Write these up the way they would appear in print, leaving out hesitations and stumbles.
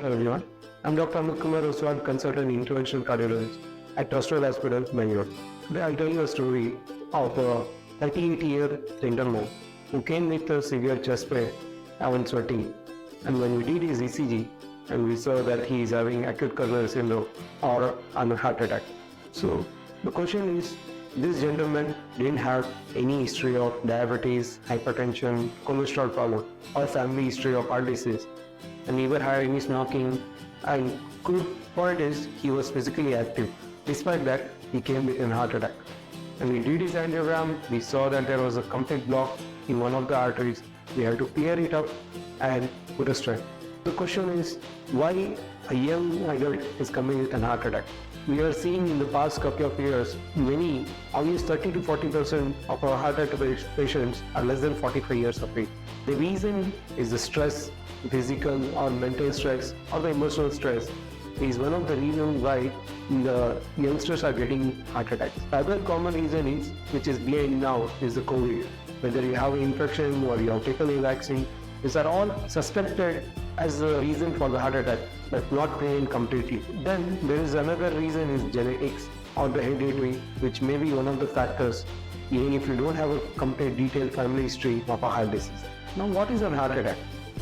Hello everyone. I'm Dr. Ameethkumar, Oswal, consultant interventional cardiologist at Oswal Hospital, Bangalore. Today I'll tell you a story of a 38-year gentleman who came with a severe chest pain and sweating. And when we did his ECG, and we saw that he is having acute coronary syndrome or a heart attack. So the question is, this gentleman didn't have any history of diabetes, hypertension, cholesterol problem, or family history of heart disease, and never had any smoking. And good point is, he was physically active. Despite that, he came with a heart attack. And we did his angiogram, we saw that there was a complete block in one of the arteries. We had to clear it up and put a stent. The question is, why a young adult is coming with an heart attack? We are seeing in the past couple of years, almost 30 to 40% of our heart attack patients are less than 45 years of age. The reason is the stress, physical or mental stress or the emotional stress is one of the reasons why the youngsters are getting heart attacks. The other common reason is, which is behind now, is the COVID. Whether you have an infection or you have taken a vaccine, these are all suspected as a reason for the heart attack, but not proven completely. Then there is another reason is genetics or the hereditary, which may be one of the factors, even if you don't have a complete detailed family history of a heart disease. Now, what is a heart attack?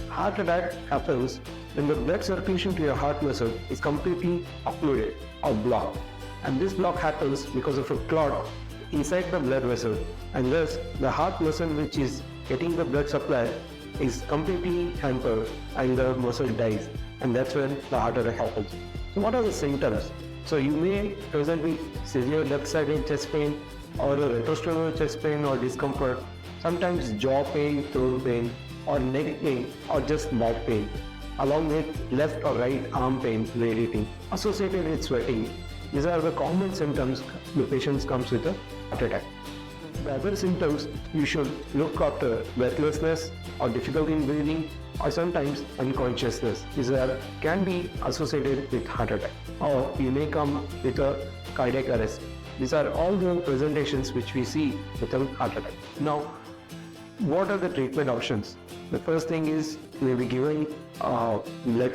Heart attack happens when the blood circulation to your heart muscle is completely occluded or blocked. And this block happens because of a clot inside the blood vessel, and thus the heart muscle which is getting the blood supply is completely hampered and the muscle dies, and that's when the heart attack happens. So what are the symptoms? So you may present with severe left-sided chest pain or a retrosternal chest pain or discomfort, sometimes jaw pain, throat pain or neck pain or just back pain, along with left or right arm pain radiating, associated with sweating. These are the common symptoms the patient comes with a heart attack. The other symptoms you should look after breathlessness or difficulty in breathing or sometimes unconsciousness. These can be associated with heart attack, or you may come with a cardiac arrest. These are all the presentations which we see with a heart attack. Now, what are the treatment options? The first thing is we will be given blood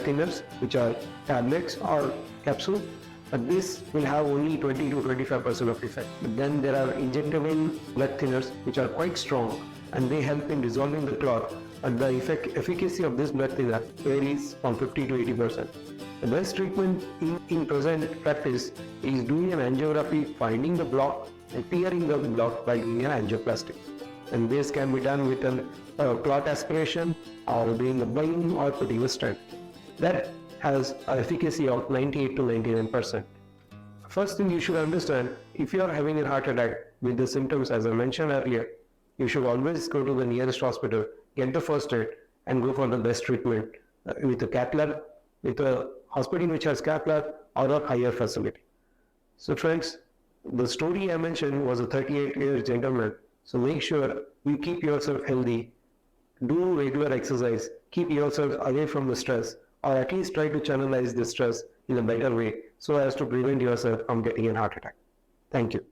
thinners, which are tablets or capsule. But this will have only 20 to 25% of effect. But then there are injectable blood thinners which are quite strong and they help in dissolving the clot, and the efficacy of this blood thinner varies from 50 to 80%. The best treatment in present practice is doing an angiography, finding the block and clearing the block by doing an angioplasty. And this can be done with a clot aspiration or doing a balloon or putting a stent. That has an efficacy of 98 to 99%. First thing you should understand, if you are having a heart attack with the symptoms as I mentioned earlier, you should always go to the nearest hospital, get the first aid and go for the best treatment with a cath lab, with a hospital which has cath lab or a higher facility. So friends, the story I mentioned was a 38-year gentleman. So make sure you keep yourself healthy, do regular exercise, keep yourself away from the stress, or at least try to channelize the stress in a better way so as to prevent yourself from getting a heart attack. Thank you.